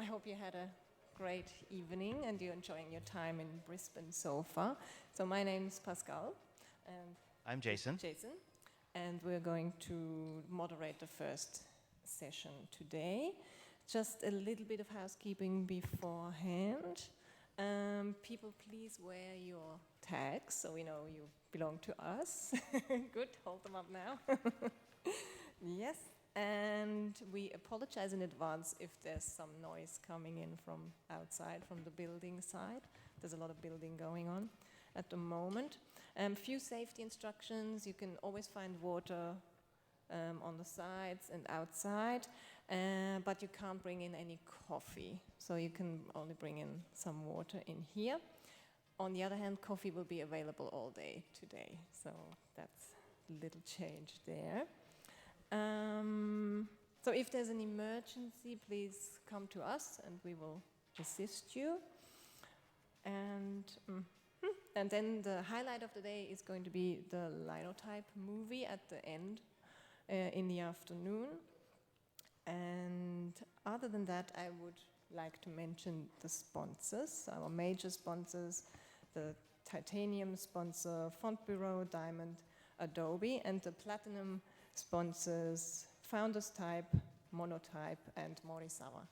I hope you had a great evening and you're enjoying your time in Brisbane so far. So my name's Pascal. And I'm Jason. And we're going to moderate the first session today. Just a little bit of housekeeping beforehand. People, please wear your tags so we know you belong to us. Good, hold them up now. Yes, and we apologize in advance if there's some noise coming in from outside, from the building side. There's a lot of building going on at the moment. Few safety instructions. You can always find water on the sides and outside, but you can't bring in any coffee. So you can only bring in some water in here. On the other hand, coffee will be available all day today. So that's a little change there. So if there's an emergency, please come to us and we will assist you. And then the highlight of the day is going to be the linotype movie at the end in the afternoon. And other than that, I would like to mention the sponsors, our major sponsors, the titanium sponsor, Font Bureau, Diamond, Adobe, and the platinum sponsors, Founders Type, Monotype, and Morisawa.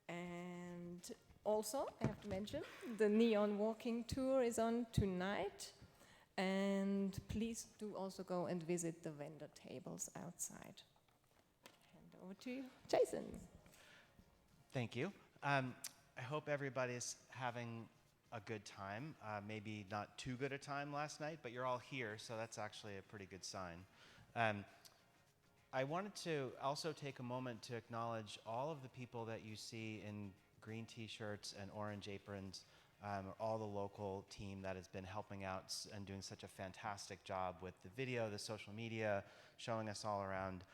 And also, I have to mention, the Neon Walking Tour is on tonight. And please do also go and visit the vendor tables outside. Hand over to you, Jason. Thank you. I hope everybody's having a good time. Maybe not too good a time last night, but you're all here, so that's actually a pretty good sign. I wanted to also take a moment to acknowledge all of the people that you see in green t-shirts and orange aprons, all the local team that has been helping out and doing such a fantastic job with the video, the social media, showing us all around.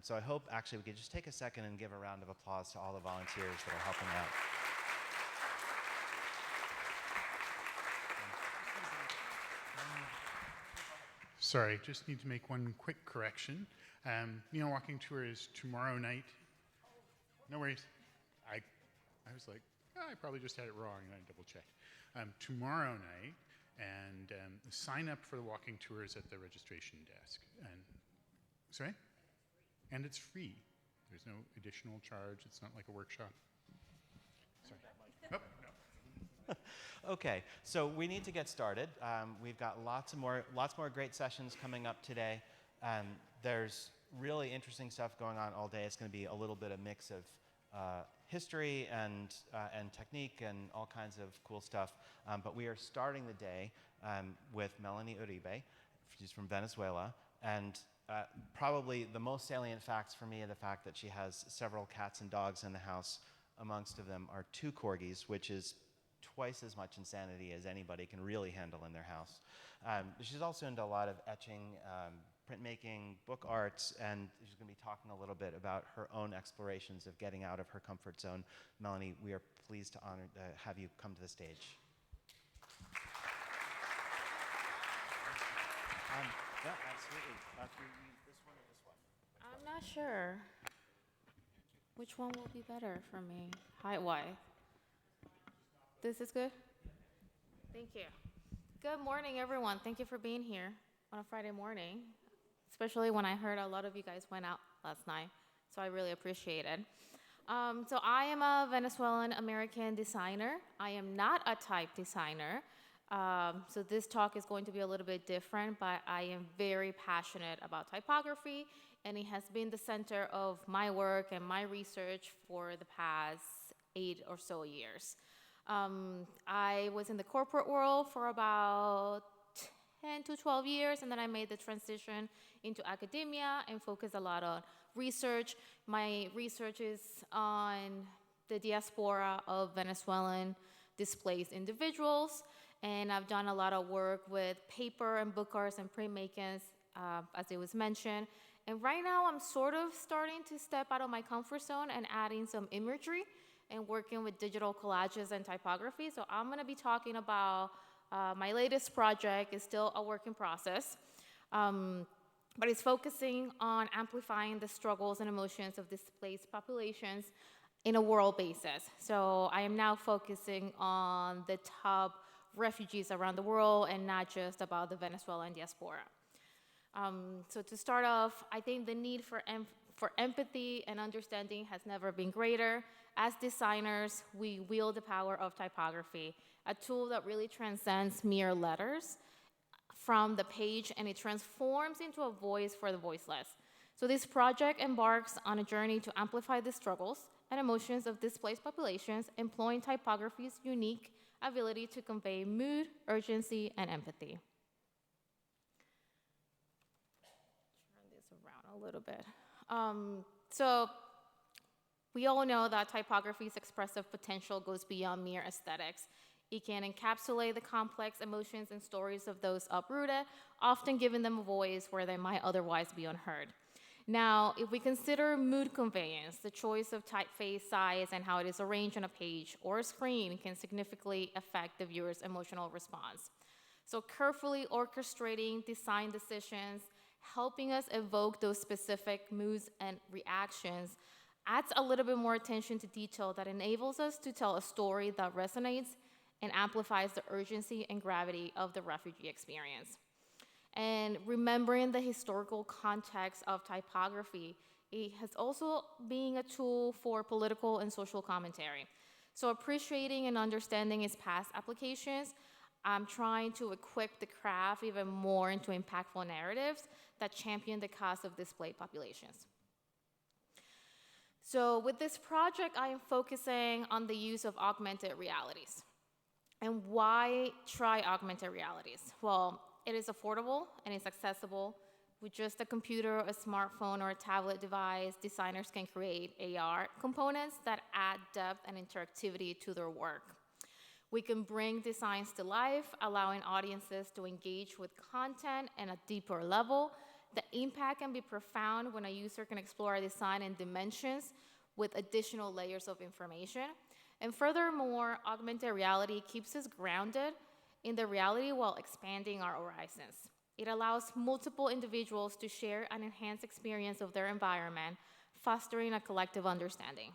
So I hope actually we could just take a second and give a round of applause to all the volunteers that are helping out. Sorry, just need to make one quick correction. Neon Walking Tour is tomorrow night. No worries. I was like, oh, I probably just had it wrong, and I double checked. Tomorrow night, and sign up for the walking tour is at the registration desk. And sorry? And it's free. There's no additional charge. It's not like a workshop. Sorry. Oh, no. Okay, so we need to get started. We've got lots more great sessions coming up today. There's really interesting stuff going on all day. It's going to be a little bit of mix of history and technique and all kinds of cool stuff. But we are starting the day with Melanie Uribe. She's from Venezuela. And probably the most salient facts for me are the fact that she has several cats and dogs in the house. Amongst of them are 2 corgis, which is twice as much insanity as anybody can really handle in their house. She's also into a lot of etching, printmaking, book arts, and she's going to be talking a little bit about her own explorations of getting out of her comfort zone. Melanie, we are pleased to have you come to the stage. Yeah, absolutely. This one or this one? I'm not sure. Which one will be better for me? Why? This is good? Thank you. Good morning, everyone. Thank you for being here on a Friday morning, especially when I heard a lot of you guys went out last night, so I really appreciate it. So I am a Venezuelan American designer. I am not a type designer. So this talk is going to be a little bit different, but I am very passionate about typography, and it has been the center of my work and my research for the past 8 or so years. I was in the corporate world for about 10 to 12 years, and then I made the transition into academia and focused a lot on research. My research is on the diaspora of Venezuelan displaced individuals, and I've done a lot of work with paper and book arts and printmakers, as it was mentioned. And right now I'm sort of starting to step out of my comfort zone and adding some imagery and working with digital collages and typography. So I'm gonna be talking about my latest project. Is still a work in process, but it's focusing on amplifying the struggles and emotions of displaced populations in a world basis. So I am now focusing on the top refugees around the world and not just about the Venezuelan diaspora. So to start off, I think the need for empathy and understanding has never been greater. As designers, we wield the power of typography, a tool that really transcends mere letters from the page, and it transforms into a voice for the voiceless. So this project embarks on a journey to amplify the struggles and emotions of displaced populations, employing typography's unique ability to convey mood, urgency, and empathy. Turn this around a little bit. So we all know that typography's expressive potential goes beyond mere aesthetics. It can encapsulate the complex emotions and stories of those uprooted, often giving them a voice where they might otherwise be unheard. Now, if we consider mood conveyance, the choice of typeface size and how it is arranged on a page or a screen can significantly affect the viewer's emotional response. So carefully orchestrating design decisions, helping us evoke those specific moods and reactions, adds a little bit more attention to detail that enables us to tell a story that resonates and amplifies the urgency and gravity of the refugee experience. And remembering the historical context of typography, it has also been a tool for political and social commentary. So appreciating and understanding its past applications, I'm trying to equip the craft even more into impactful narratives that champion the cause of displaced populations. So with this project, I am focusing on the use of augmented realities. And why try augmented realities? Well, it is affordable and it's accessible. With just a computer, a smartphone, or a tablet device, designers can create AR components that add depth and interactivity to their work. We can bring designs to life, allowing audiences to engage with content at a deeper level. The impact can be profound when a user can explore a design in dimensions with additional layers of information. And furthermore, augmented reality keeps us grounded in the reality while expanding our horizons. It allows multiple individuals to share an enhanced experience of their environment, fostering a collective understanding.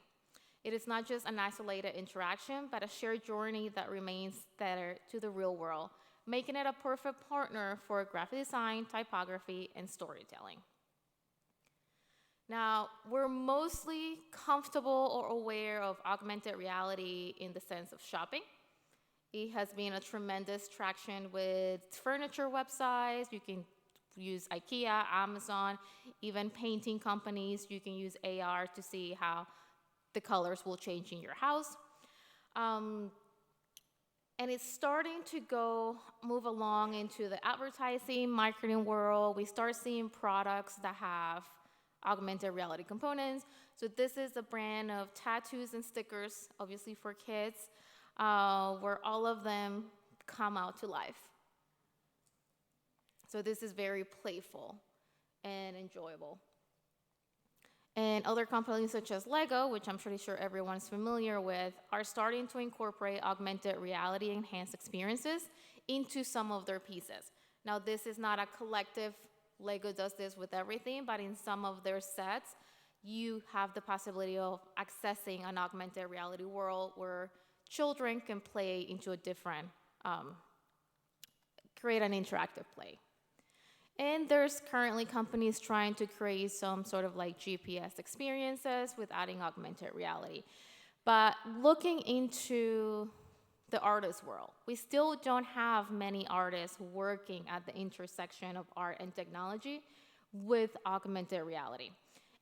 It is not just an isolated interaction, but a shared journey that remains tethered to the real world, making it a perfect partner for graphic design, typography, and storytelling. Now, we're mostly comfortable or aware of augmented reality in the sense of shopping. It has been a tremendous traction with furniture websites. You can use IKEA, Amazon, even painting companies. You can use AR to see how the colors will change in your house. And it's starting to move along into the advertising, marketing world. We start seeing products that have augmented reality components. So this is a brand of tattoos and stickers, obviously for kids, where all of them come out to life. So this is very playful and enjoyable. And other companies such as Lego, which I'm pretty sure everyone's familiar with, are starting to incorporate augmented reality enhanced experiences into some of their pieces. Now, this is not a collective, Lego does this with everything, but in some of their sets, you have the possibility of accessing an augmented reality world where children can play into a different, create an interactive play. And there's currently companies trying to create some sort of like GPS experiences with adding augmented reality. But looking into the artist world, we still don't have many artists working at the intersection of art and technology with augmented reality.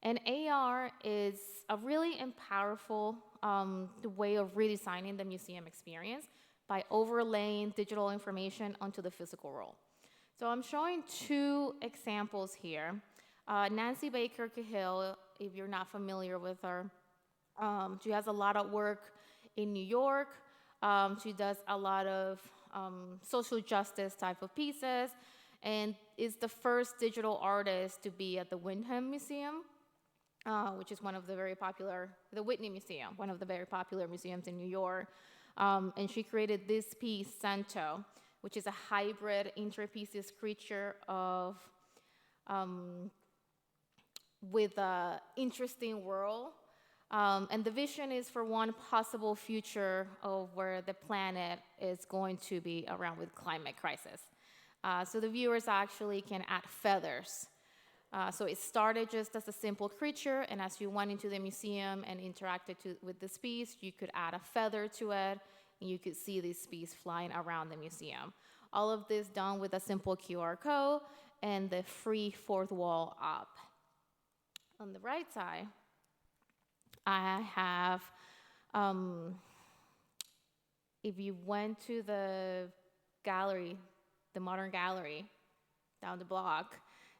And AR is a really powerful way of redesigning the museum experience by overlaying digital information onto the physical world. So I'm showing two examples here. Nancy Baker Cahill, if you're not familiar with her, she has a lot of work in New York. She does a lot of social justice type of pieces, and is the first digital artist to be at the Wyndham Museum, which is one of the very popular, the Whitney Museum, one of the very popular museums in New York. And she created this piece, Santo, which is a hybrid interpieces creature of, with an interesting world. And the vision is for one possible future of where the planet is going to be around with climate crisis. So the viewers actually can add feathers. So it started just as a simple creature, and as you went into the museum and interacted with this piece, you could add a feather to it, and you could see this piece flying around the museum. All of this done with a simple QR code and the free fourth wall up. On the right side, I have, if you went to the gallery, the modern gallery down the block,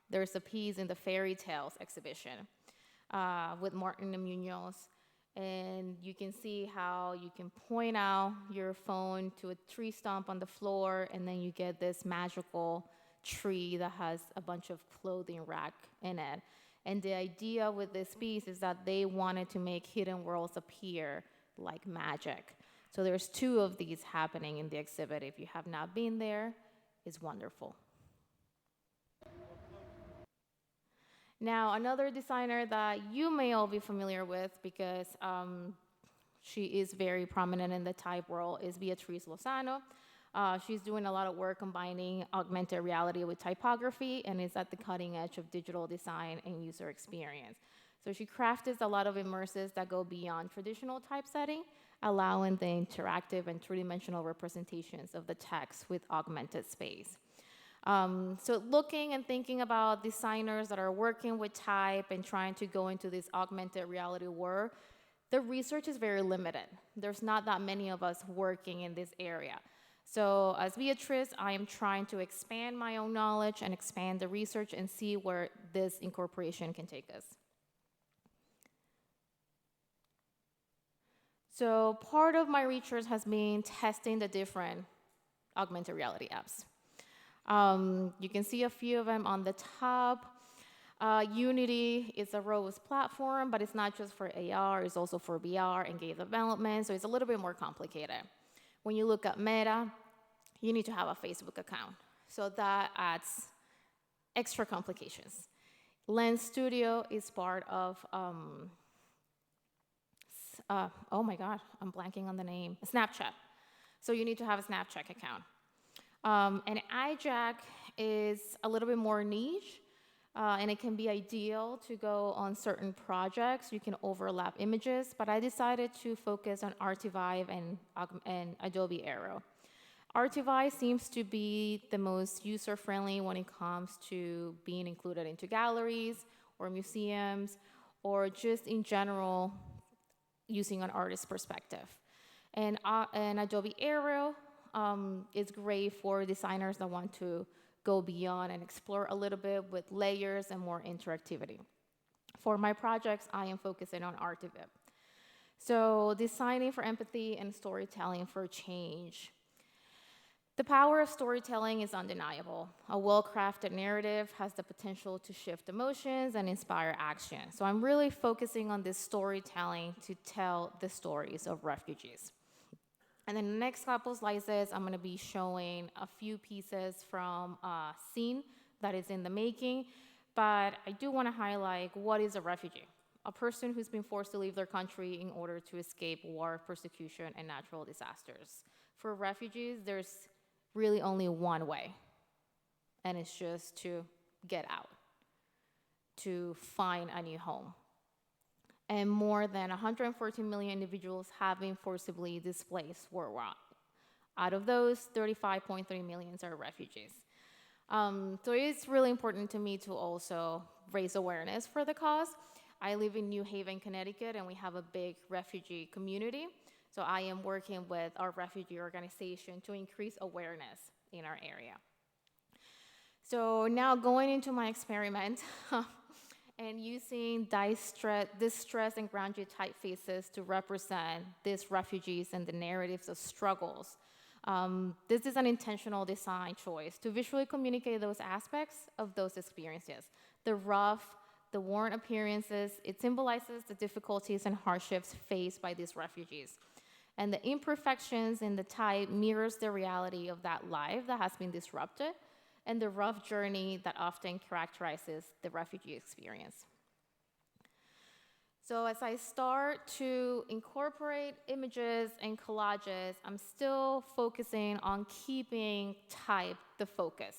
there's a piece in the fairy tales exhibition with Martin and Munoz. And you can see how you can point out your phone to a tree stump on the floor, and then you get this magical tree that has a bunch of clothing rack in it. And the idea with this piece is that they wanted to make hidden worlds appear like magic. So there's 2 of these happening in the exhibit. If you have not been there, it's wonderful. Now, another designer that you may all be familiar with because she is very prominent in the type world is Beatriz Lozano. She's doing a lot of work combining augmented reality with typography and is at the cutting edge of digital design and user experience. So she crafted a lot of immersives that go beyond traditional typesetting, allowing the interactive and three-dimensional representations of the text with augmented space. So looking and thinking about designers that are working with type and trying to go into this augmented reality world, the research is very limited. There's not that many of us working in this area. So as Beatrice, I am trying to expand my own knowledge and expand the research and see where this incorporation can take us. So part of my research has been testing the different augmented reality apps. You can see a few of them on the top. Unity is a robust platform, but it's not just for AR, it's also for VR and game development, so it's a little bit more complicated. When you look at Meta, you need to have a Facebook account, so that adds extra complications. Lens Studio is part of, oh my God, I'm blanking on the name, Snapchat. So you need to have a Snapchat account. And iJack is a little bit more niche, and it can be ideal to go on certain projects. You can overlap images, but I decided to focus on ATypI and Adobe Aero. ATypI seems to be the most user-friendly when it comes to being included into galleries or museums, or just in general, using an artist's perspective. And Adobe Aero is great for designers that want to go beyond and explore a little bit with layers and more interactivity. For my projects, I am focusing on ATypI. So designing for empathy and storytelling for change. The power of storytelling is undeniable. A well-crafted narrative has the potential to shift emotions and inspire action. So I'm really focusing on this storytelling to tell the stories of refugees. And in the next couple slides, I'm going to be showing a few pieces from a scene that is in the making, but I do want to highlight what is a refugee. A person who's been forced to leave their country in order to escape war, persecution, and natural disasters. For refugees, there's really only one way, and it's just to get out, to find a new home. And more than 114 million individuals have been forcibly displaced worldwide. Out of those, 35.3 million are refugees. So it's really important to me to also raise awareness for the cause. I live in New Haven, Connecticut, and we have a big refugee community. So I am working with our refugee organization to increase awareness in our area. So now going into my experiment and using distress and grungy typefaces to represent these refugees and the narratives of struggles. This is an intentional design choice to visually communicate those aspects of those experiences. The rough, the worn appearances, it symbolizes the difficulties and hardships faced by these refugees. And the imperfections in the type mirrors the reality of that life that has been disrupted and the rough journey that often characterizes the refugee experience. So as I start to incorporate images and collages, I'm still focusing on keeping type the focus.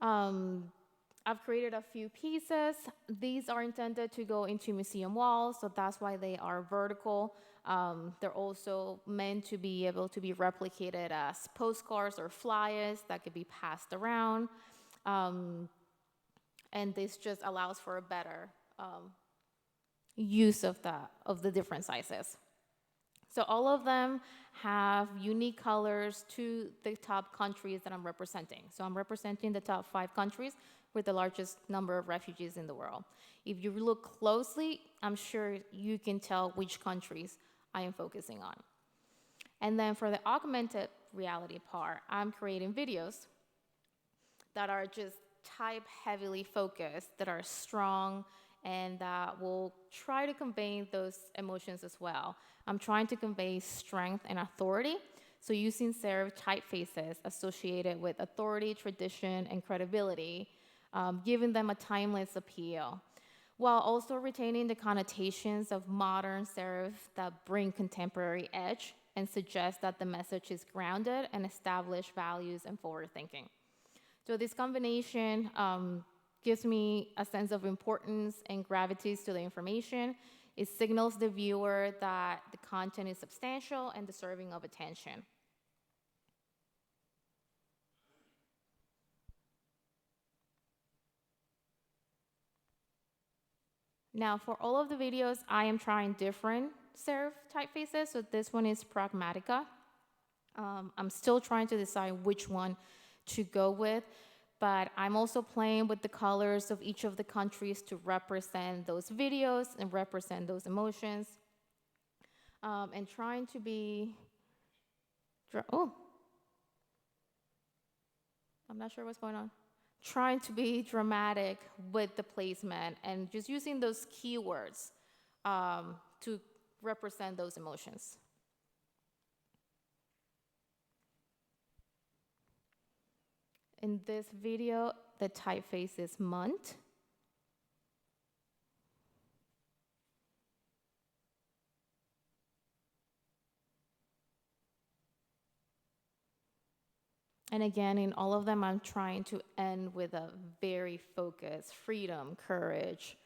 I've created a few pieces. These are intended to go into museum walls, so that's why they are vertical. They're also meant to be able to be replicated as postcards or flyers that could be passed around. And this just allows for a better use of the different sizes. So all of them have unique colors to the top countries that I'm representing. So I'm representing the top 5 countries with the largest number of refugees in the world. If you look closely, I'm sure you can tell which countries I am focusing on. And then for the augmented reality part, I'm creating videos that are just type heavily focused, that are strong, and that will try to convey those emotions as well. I'm trying to convey strength and authority, so using serif typefaces associated with authority, tradition, and credibility, giving them a timeless appeal, while also retaining the connotations of modern serif that bring contemporary edge and suggest that the message is grounded and establish values and forward thinking. So this combination gives me a sense of importance and gravitas to the information. It signals the viewer that the content is substantial and deserving of attention. Now, for all of the videos, I am trying different serif typefaces. So this one is Pragmatica. I'm still trying to decide which one to go with, but I'm also playing with the colors of each of the countries to represent those videos and represent those emotions, and trying to be, I'm not sure what's going on. Trying to be dramatic with the placement and just using those keywords to represent those emotions. In this video, the typeface is Munt. And again, in all of them, I'm trying to end with a very focused freedom, courage,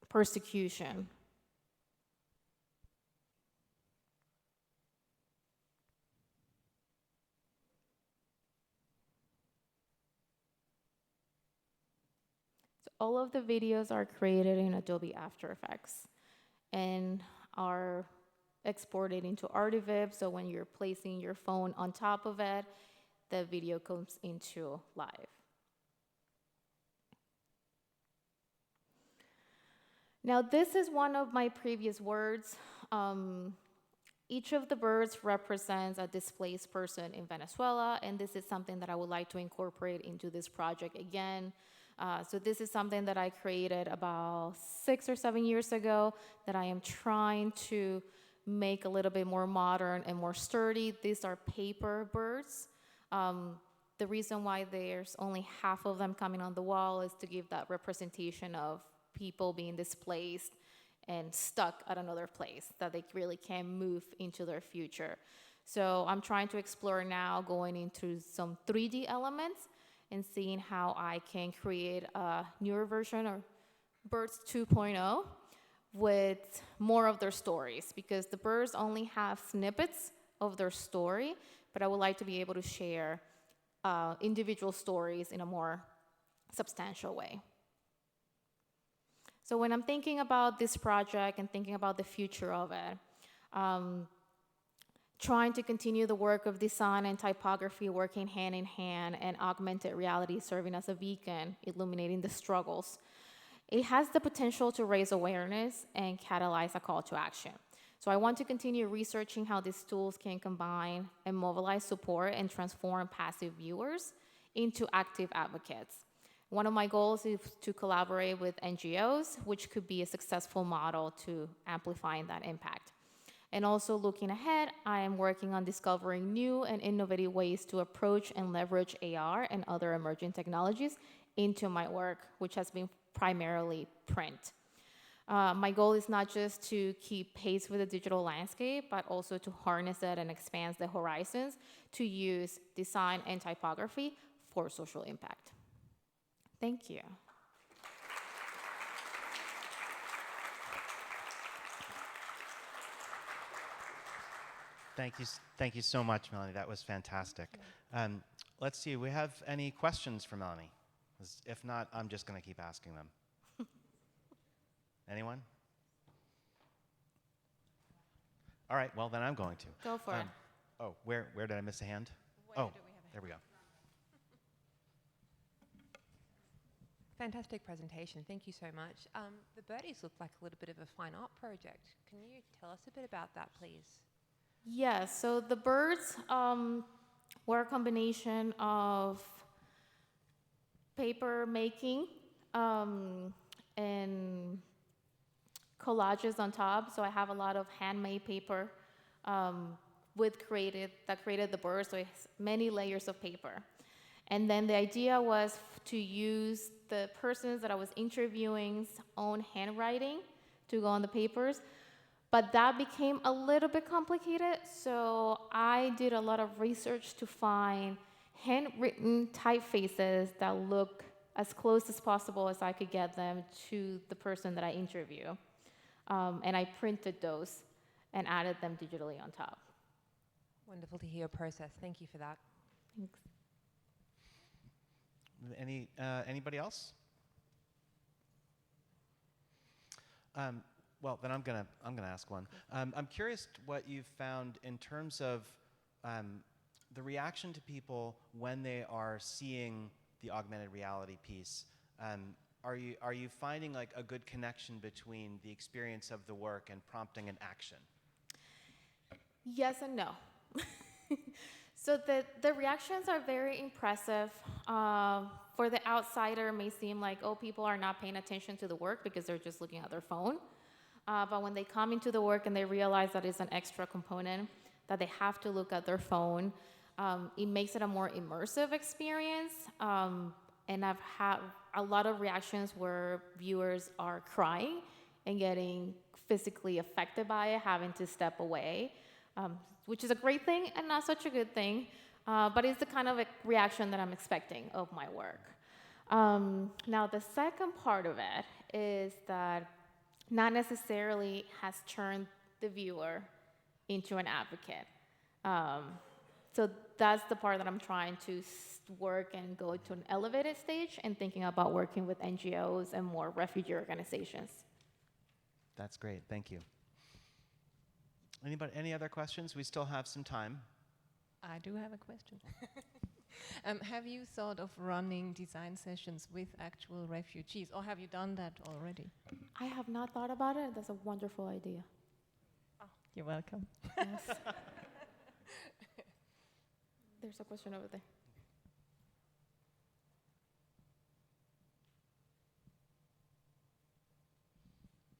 persecution. So all of the videos are created in Adobe After Effects and are exported into ArtiVib, so when you're placing your phone on top of it, the video comes into live. Now, this is one of my previous words. Each of the birds represents a displaced person in Venezuela, and this is something that I would like to incorporate into this project again. So this is something that I created about 6 or 7 years ago that I am trying to make a little bit more modern and more sturdy. These are paper birds. The reason why there's only half of them coming on the wall is to give that representation of people being displaced and stuck at another place, that they really can't move into their future. So I'm trying to explore now going into some 3D elements and seeing how I can create a newer version or Birds 2.0 with more of their stories, because the birds only have snippets of their story, but I would like to be able to share individual stories in a more substantial way. So when I'm thinking about this project and thinking about the future of it, trying to continue the work of design and typography working hand in hand, and augmented reality serving as a beacon, illuminating the struggles, it has the potential to raise awareness and catalyze a call to action. So I want to continue researching how these tools can combine and mobilize support and transform passive viewers into active advocates. One of my goals is to collaborate with NGOs, which could be a successful model to amplifying that impact. And also looking ahead, I am working on discovering new and innovative ways to approach and leverage AR and other emerging technologies into my work, which has been primarily print. My goal is not just to keep pace with the digital landscape, but also to harness it and expand the horizons to use design and typography for social impact. Thank you. Thank you so much, Melanie. That was fantastic. Let's see, we have any questions for Melanie? 'Cause if not, I'm just going to keep asking them. Anyone? All right, well, then I'm going to. Go for it. Oh, where did I miss a hand? Where do we have a there we go. Fantastic presentation. Thank you so much. The birdies look like a little bit of a fine art project. Can you tell us a bit about that, please? Yeah, so the birds were a combination of paper making and collages on top. So I have a lot of handmade paper that created the birds, so it's many layers of paper. And then the idea was to use the persons that I was interviewing's own handwriting to go on the papers. But that became a little bit complicated, so I did a lot of research to find handwritten typefaces that look as close as possible as I could get them to the person that I interview. And I printed those and added them digitally on top. Wonderful to hear your process. Thank you for that. Thanks. Anybody else? Well, then I'm gonna ask one. I'm curious what you've found in terms of the reaction to people when they are seeing the augmented reality piece. Are you finding like a good connection between the experience of the work and prompting an action? Yes and no. So the reactions are very impressive. For the outsider, it may seem like, oh, people are not paying attention to the work because they're just looking at their phone. But when they come into the work and they realize that it's an extra component, that they have to look at their phone, it makes it a more immersive experience. And I've had a lot of reactions where viewers are crying and getting physically affected by it, having to step away, which is a great thing and not such a good thing. But it's the kind of reaction that I'm expecting of my work. Now, the second part of it is that not necessarily has turned the viewer into an advocate. So that's the part that I'm trying to work and go to an elevated stage and thinking about working with NGOs and more refugee organizations. That's great, thank you. Any other questions? We still have some time. I do have a question. Have you thought of running design sessions with actual refugees, or have you done that already? I have not thought about it. That's a wonderful idea. Oh, you're welcome. Yes. There's a question over there.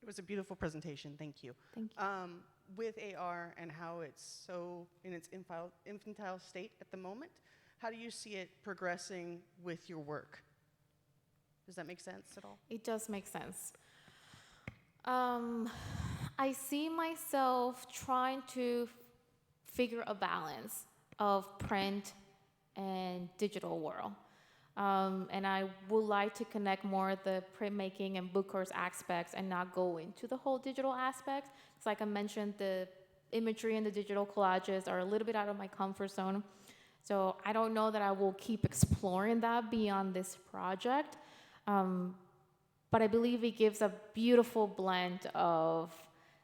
It was a beautiful presentation, thank you. Thank you. With AR and how it's so in its infantile state at the moment, how do you see it progressing with your work? Does that make sense at all? It does make sense. I see myself trying to figure a balance of print and digital world. And I would like to connect more the printmaking and book course aspects and not go into the whole digital aspect. Because like I mentioned, the imagery and the digital collages are a little bit out of my comfort zone. So I don't know that I will keep exploring that beyond this project. But I believe it gives a beautiful blend of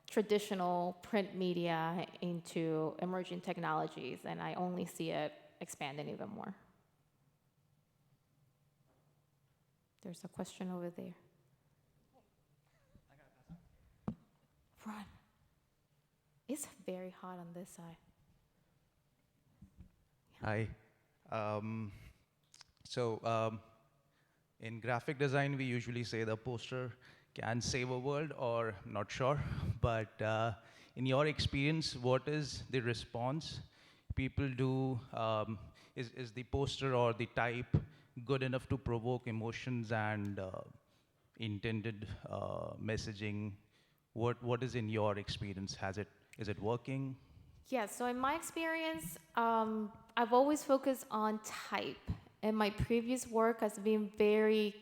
traditional print media into emerging technologies, and I only see it expanding even more. There's a question over there. Run. It's very hot on this side. Hi. In graphic design, we usually say the poster can save a world, or not sure. But in your experience, what is the response people do? Is the poster or the type good enough to provoke emotions and intended messaging? What is in your experience? Is it working? Yeah, so in my experience, I've always focused on type. And my previous work has been very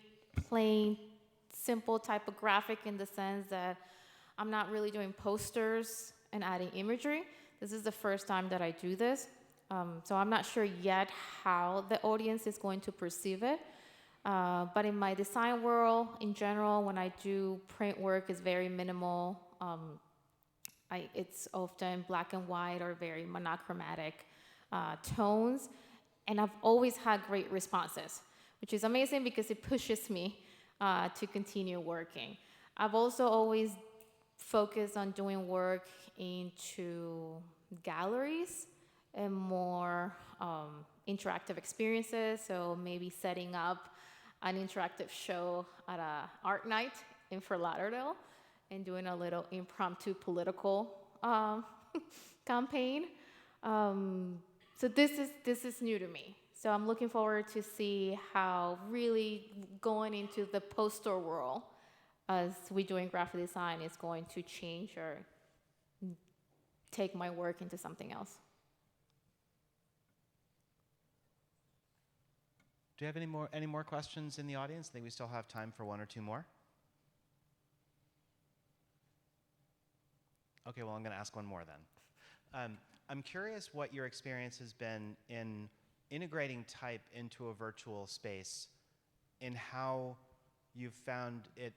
plain, simple typographic in the sense that I'm not really doing posters and adding imagery. This is the first time that I do this. So I'm not sure yet how the audience is going to perceive it. But in my design world, in general, when I do print work, it's very minimal. It's often black and white or very monochromatic tones. And I've always had great responses, which is amazing because it pushes me to continue working. I've also always focused on doing work into galleries and more interactive experiences. So maybe setting up an interactive show at an art night in Fort Lauderdale and doing a little impromptu political campaign. So this is new to me. So I'm looking forward to see how really going into the poster world as we're doing graphic design is going to change or take my work into something else. Do you have any more questions in the audience? I think we still have time for one or two more. Okay, well, I'm going to ask one more then. I'm curious what your experience has been in integrating type into a virtual space and how you've found it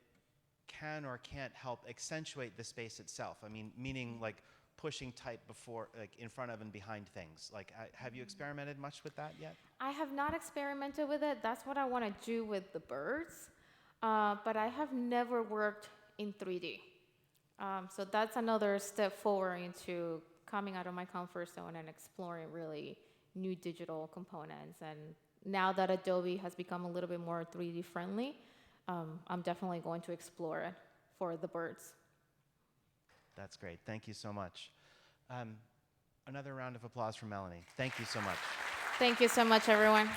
can or can't help accentuate the space itself. I mean, meaning like pushing type before, like in front of and behind things. Like, have you experimented much with that yet? I have not experimented with it. That's what I want to do with the birds. But I have never worked in 3D. So that's another step forward into coming out of my comfort zone and exploring really new digital components. And now that Adobe has become a little bit more 3D friendly, I'm definitely going to explore it for the birds. That's great. Thank you so much. Another round of applause for Melanie. Thank you so much. Thank you so much, everyone.